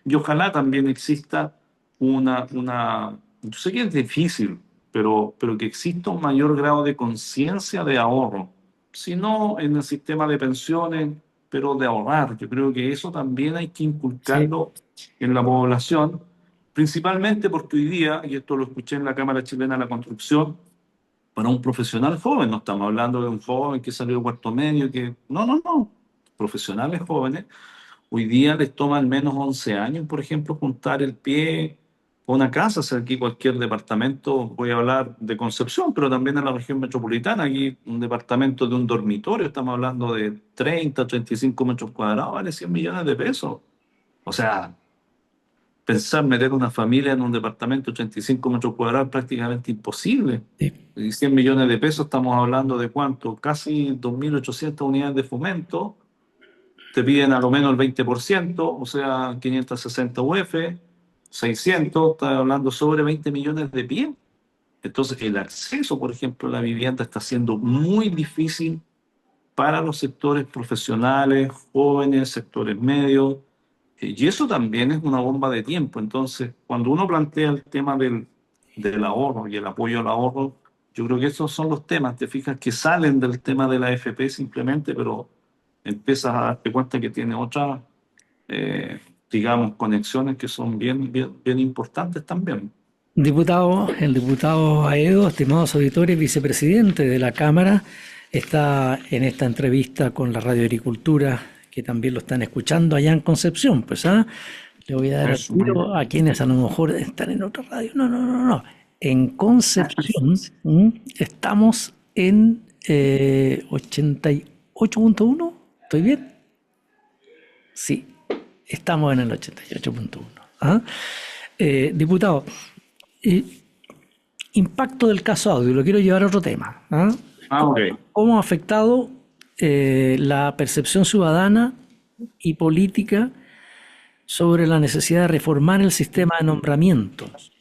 y ojalá también exista yo sé que es difícil, pero que exista un mayor grado de conciencia de ahorro, si no en el sistema de pensiones, pero de ahorrar. Yo creo que eso también hay que Sí. inculcarlo en la población, principalmente porque hoy día, y esto lo escuché en la Cámara Chilena de la Construcción, para un profesional joven, no estamos hablando de un joven que salió de cuarto medio, no, profesionales jóvenes, hoy día les toma al menos 11 años, por ejemplo, juntar el pie a una casa. O sea, aquí cualquier departamento, voy a hablar de Concepción, pero también en la región metropolitana, aquí un departamento de un dormitorio, estamos hablando de 35 metros cuadrados, vale 100 millones de pesos. O sea, pensar meter una familia en un departamento de 35 metros cuadrados es prácticamente imposible. Sí. Y 100 millones de pesos, estamos hablando de cuánto, casi 2.800 unidades de fomento, te piden a lo menos el 20%, o sea, 560 UF, 600, estás hablando sobre 20 millones de pie. Entonces, el acceso, por ejemplo, a la vivienda está siendo muy difícil para los sectores profesionales, jóvenes, sectores medios, y eso también es una bomba de tiempo. Entonces, cuando uno plantea el tema del ahorro y el apoyo al ahorro, yo creo que esos son los temas, te fijas, que salen del tema de la AFP simplemente, pero empiezas a darte cuenta que tiene otras, digamos, conexiones que son bien importantes también. Diputado, el diputado Aedo, estimados auditores, vicepresidente de la Cámara, está en esta entrevista con la Radio Agricultura, que también lo están escuchando allá en Concepción. Pues, le voy a dar al Eso, muy tiro bien. a quienes a lo mejor están en otra radio. No, no, no, no. En Concepción, estamos en 88.1. ¿Estoy bien? Sí, estamos en el 88.1. ¿Ah? Diputado, eh, impacto del caso audio, lo quiero llevar a otro tema. Ah, ¿Cómo, ok. cómo ha afectado la percepción ciudadana y política sobre la necesidad de reformar el sistema de nombramientos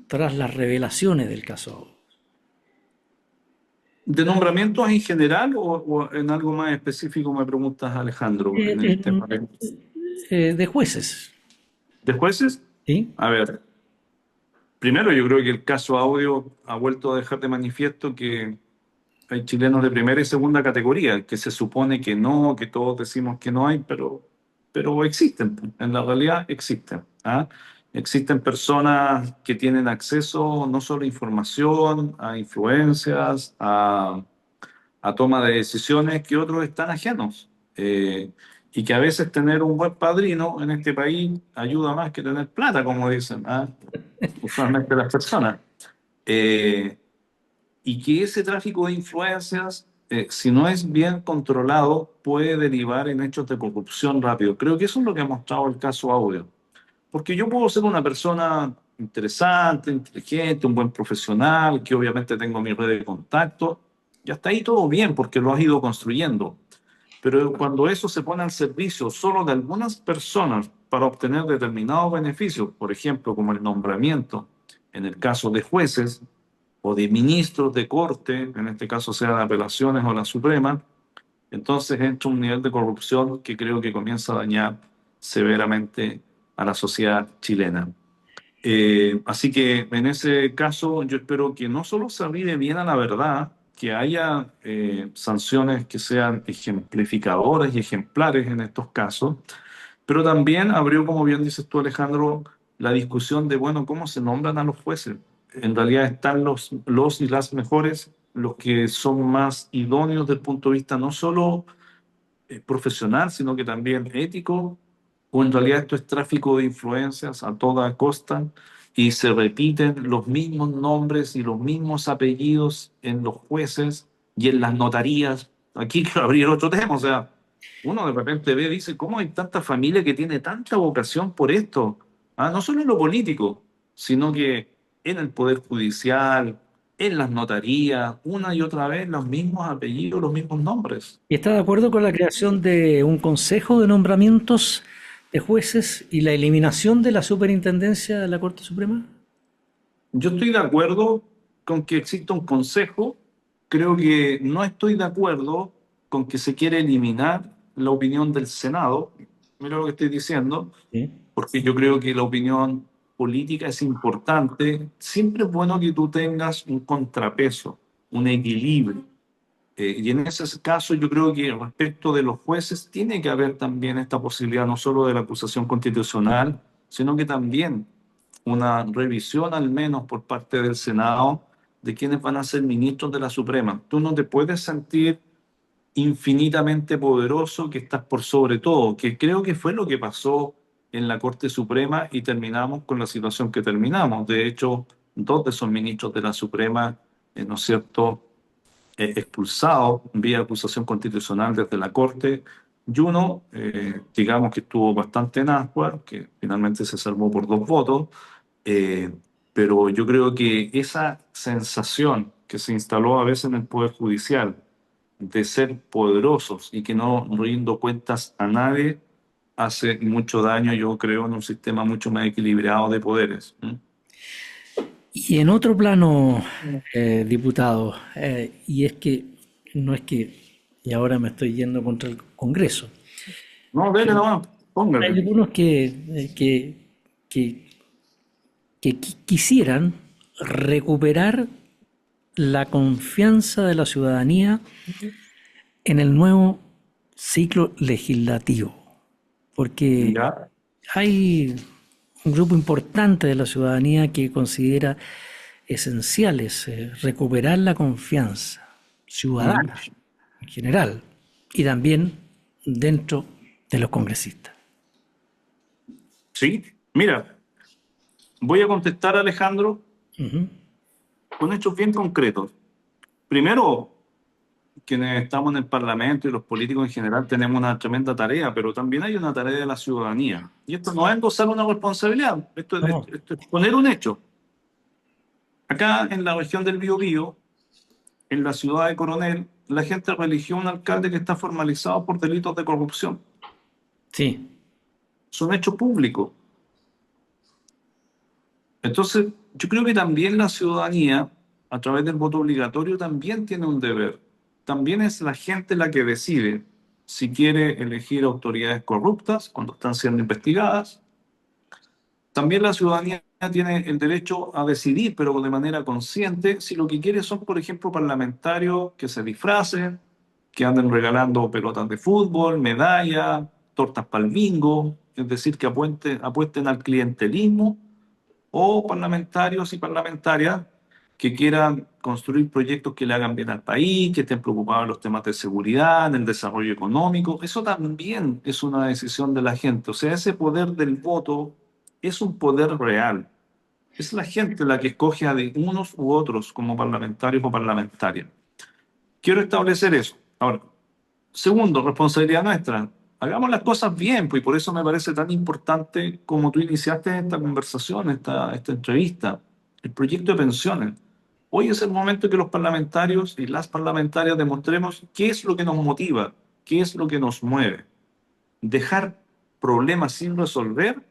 tras las revelaciones del caso audio? ¿De nombramientos en general o en algo más específico me preguntas, Alejandro, Eh, en el eh, tema de jueces, de jueces? ¿sí? A ver, primero yo creo que el caso audio ha vuelto a dejar de manifiesto que hay chilenos de primera y segunda categoría, que se supone que no, que todos decimos que no hay, pero existen, en la realidad existen. ¿Ah? Existen personas que tienen acceso no solo a información, a influencias, a toma de decisiones que otros están ajenos. Y que a veces tener un buen padrino en este país ayuda más que tener plata, como dicen, ¿ah? Usualmente las personas. Eh, y que ese tráfico de influencias, si no es bien controlado, puede derivar en hechos de corrupción rápido. Creo que eso es lo que ha mostrado el caso Audio. Porque yo puedo ser una persona interesante, inteligente, un buen profesional, que obviamente tengo mi red de contacto, y hasta ahí todo bien, porque lo has ido construyendo. Pero cuando eso se pone al servicio solo de algunas personas para obtener determinados beneficios, por ejemplo, como el nombramiento, en el caso de jueces, o de ministros de corte, en este caso sea de apelaciones o la Suprema, entonces entra un nivel de corrupción que creo que comienza a dañar severamente a la sociedad chilena. Así que en ese caso yo espero que no solo se arribe bien a la verdad, que haya sanciones que sean ejemplificadoras y ejemplares en estos casos, pero también abrió, como bien dices tú, Alejandro, la discusión de, bueno, ¿cómo se nombran a los jueces? En realidad están los y las mejores, los que son más idóneos desde el punto de vista no solo profesional, sino que también ético, o en realidad esto es tráfico de influencias a toda costa y se repiten los mismos nombres y los mismos apellidos en los jueces y en las notarías. Aquí quiero abrir otro tema, o sea, uno de repente ve y dice, ¿cómo hay tanta familia que tiene tanta vocación por esto? Ah, no solo en lo político, sino que en el poder judicial, en las notarías, una y otra vez los mismos apellidos, los mismos nombres. ¿Y está de acuerdo con la creación de un consejo de nombramientos de jueces y la eliminación de la superintendencia de la Corte Suprema? Yo estoy de acuerdo con que exista un consejo. Creo que no estoy de acuerdo con que se quiera eliminar la opinión del Senado. Mira lo que estoy diciendo, Sí. porque yo creo que la opinión política es importante. Siempre es bueno que tú tengas un contrapeso, un equilibrio. Y en ese caso yo creo que respecto de los jueces tiene que haber también esta posibilidad no solo de la acusación constitucional, sino que también una revisión al menos por parte del Senado de quiénes van a ser ministros de la Suprema. Tú no te puedes sentir infinitamente poderoso que estás por sobre todo, que creo que fue lo que pasó en la Corte Suprema y terminamos con la situación que terminamos. De hecho, dos de esos ministros de la Suprema, ¿no es cierto?, expulsado vía acusación constitucional desde la Corte, y uno, digamos que estuvo bastante en ascuas, que finalmente se salvó por 2 votos, eh, pero yo creo que esa sensación que se instaló a veces en el Poder Judicial de ser poderosos y que no rindo cuentas a nadie, hace mucho daño, yo creo, en un sistema mucho más equilibrado de poderes. ¿Mm? Y en otro plano, diputado, y es que no es que, y ahora me estoy yendo contra el Congreso, No, dele nomás, hay póngale. algunos que, quisieran recuperar la confianza de la ciudadanía en el nuevo ciclo legislativo, porque Ya. hay un grupo importante de la ciudadanía que considera esenciales recuperar la confianza Ujú. ciudadana en general y también dentro de los congresistas. Sí, mira, voy a contestar, Alejandro, Ujú. con hechos bien concretos. Primero, quienes estamos en el Parlamento y los políticos en general tenemos una tremenda tarea, pero también hay una tarea de la ciudadanía. Y esto no es endosar una responsabilidad, No, esto es poner un hecho. Acá en la región del Biobío, en la ciudad de Coronel, la gente religió a un alcalde que está formalizado por delitos de corrupción. sí, Es un hecho público. Entonces, yo creo que también la ciudadanía, a través del voto obligatorio, también tiene un deber. También es la gente la que decide si quiere elegir autoridades corruptas cuando están siendo investigadas. También la ciudadanía tiene el derecho a decidir, pero de manera consciente, si lo que quiere son, por ejemplo, parlamentarios que se disfracen, que anden regalando pelotas de fútbol, medallas, tortas para el bingo, es decir, que apuesten al clientelismo, o parlamentarios y parlamentarias que quieran construir proyectos que le hagan bien al país, que estén preocupados en los temas de seguridad, en el desarrollo económico. Eso también es una decisión de la gente. O sea, ese poder del voto es un poder real. Es la gente la que escoge a de unos u otros como parlamentarios o parlamentarias. Quiero establecer eso. Ahora, segundo, responsabilidad nuestra. Hagamos las cosas bien, pues y por eso me parece tan importante como tú iniciaste esta conversación, esta entrevista, el proyecto de pensiones. Hoy es el momento que los parlamentarios y las parlamentarias demostremos qué es lo que nos motiva, qué es lo que nos mueve. Dejar problemas sin resolver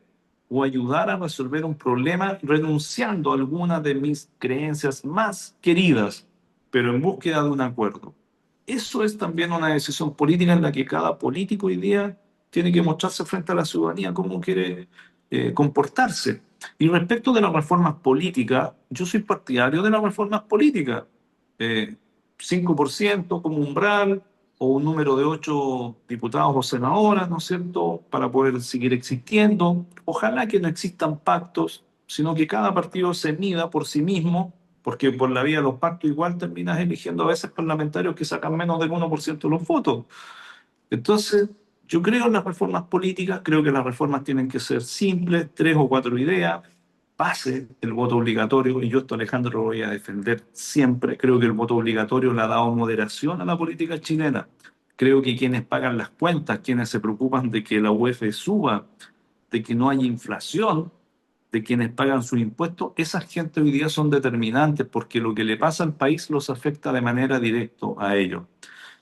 o ayudar a resolver un problema renunciando a alguna de mis creencias más queridas, pero en búsqueda de un acuerdo. Eso es también una decisión política en la que cada político hoy día tiene que mostrarse frente a la ciudadanía cómo quiere comportarse. Y respecto de las reformas políticas, yo soy partidario de las reformas políticas. Eh, 5% como umbral o un número de 8 diputados o senadoras, ¿no es cierto?, para poder seguir existiendo. Ojalá que no existan pactos, sino que cada partido se mida por sí mismo, porque por la vía de los pactos igual terminas eligiendo a veces parlamentarios que sacan menos del 1% de los votos. Entonces, yo creo en las reformas políticas, creo que las reformas tienen que ser simples, 3 o 4 ideas, pase el voto obligatorio, y yo esto, Alejandro, lo voy a defender siempre. Creo que el voto obligatorio le ha dado moderación a la política chilena. Creo que quienes pagan las cuentas, quienes se preocupan de que la UEF suba, de que no haya inflación, de quienes pagan sus impuestos, esas gente hoy día son determinantes porque lo que le pasa al país los afecta de manera directa a ellos.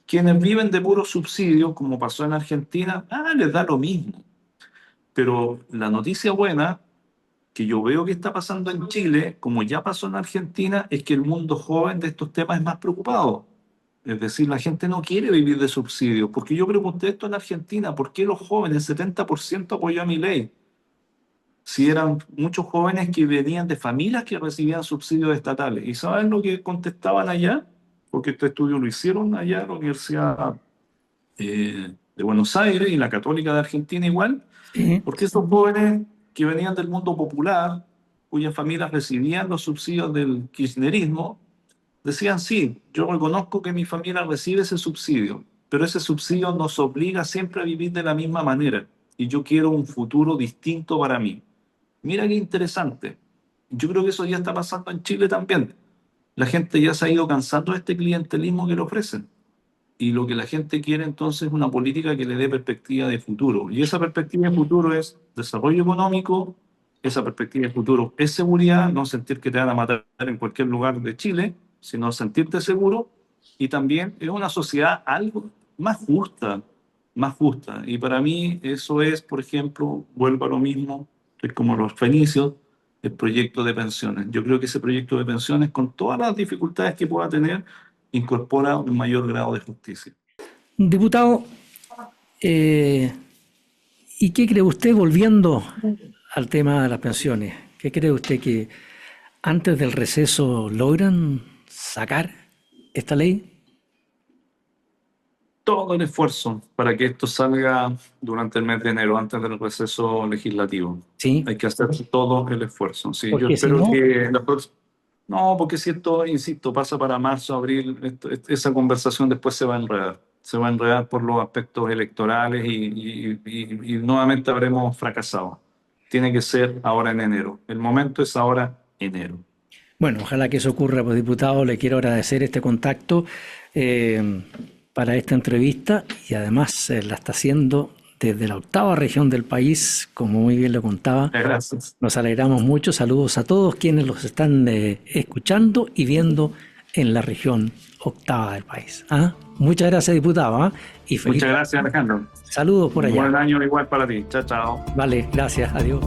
Quienes viven de puros subsidios, como pasó en Argentina, les da lo mismo. Pero la noticia buena que yo veo que está pasando en Chile, como ya pasó en Argentina, es que el mundo joven de estos temas es más preocupado. Es decir, la gente no quiere vivir de subsidios. Porque yo pregunté esto en Argentina, ¿por qué los jóvenes, el 70% apoyó a mi ley? Si eran muchos jóvenes que venían de familias que recibían subsidios estatales. ¿Y saben lo que contestaban allá? Porque este estudio lo hicieron allá en la Universidad de Buenos Aires y la Católica de Argentina igual, sí. porque esos jóvenes que venían del mundo popular, cuyas familias recibían los subsidios del kirchnerismo, decían, sí, yo reconozco que mi familia recibe ese subsidio, pero ese subsidio nos obliga siempre a vivir de la misma manera y yo quiero un futuro distinto para mí. Mira qué interesante. Yo creo que eso ya está pasando en Chile también. La gente ya se ha ido cansando de este clientelismo que le ofrecen. Y lo que la gente quiere entonces es una política que le dé perspectiva de futuro. Y esa perspectiva de futuro es desarrollo económico, esa perspectiva de futuro es seguridad, no sentir que te van a matar en cualquier lugar de Chile, sino sentirte seguro. Y también es una sociedad algo más justa, más justa. Y para mí eso es, por ejemplo, vuelvo a lo mismo, es como los fenicios, el proyecto de pensiones. Yo creo que ese proyecto de pensiones, con todas las dificultades que pueda tener, incorpora un mayor grado de justicia. Diputado, eh, ¿y qué cree usted, volviendo al tema de las pensiones? ¿Qué cree usted que antes del receso logran sacar esta ley? todo el esfuerzo para que esto salga durante el mes de enero, antes del receso legislativo. Sí, Hay que hacer todo el esfuerzo. Sí, yo porque si espero no, que no, porque si esto, insisto, pasa para marzo, abril, esa conversación después se va a enredar. Se va a enredar por los aspectos electorales y nuevamente habremos fracasado. Tiene que ser ahora en enero. El momento es ahora enero. bueno, ojalá que eso ocurra, pues diputado, le quiero agradecer este contacto para esta entrevista y además la está haciendo desde la octava región del país, como muy bien lo contaba. Gracias. Nos alegramos mucho. Saludos a todos quienes los están escuchando y viendo en la región octava del país. ¿Ah? Muchas gracias, diputado. ¿Ah? Y feliz. Muchas gracias, Alejandro. Saludos por allá. Buen año igual para ti. Chao, chao. Vale, gracias. Adiós.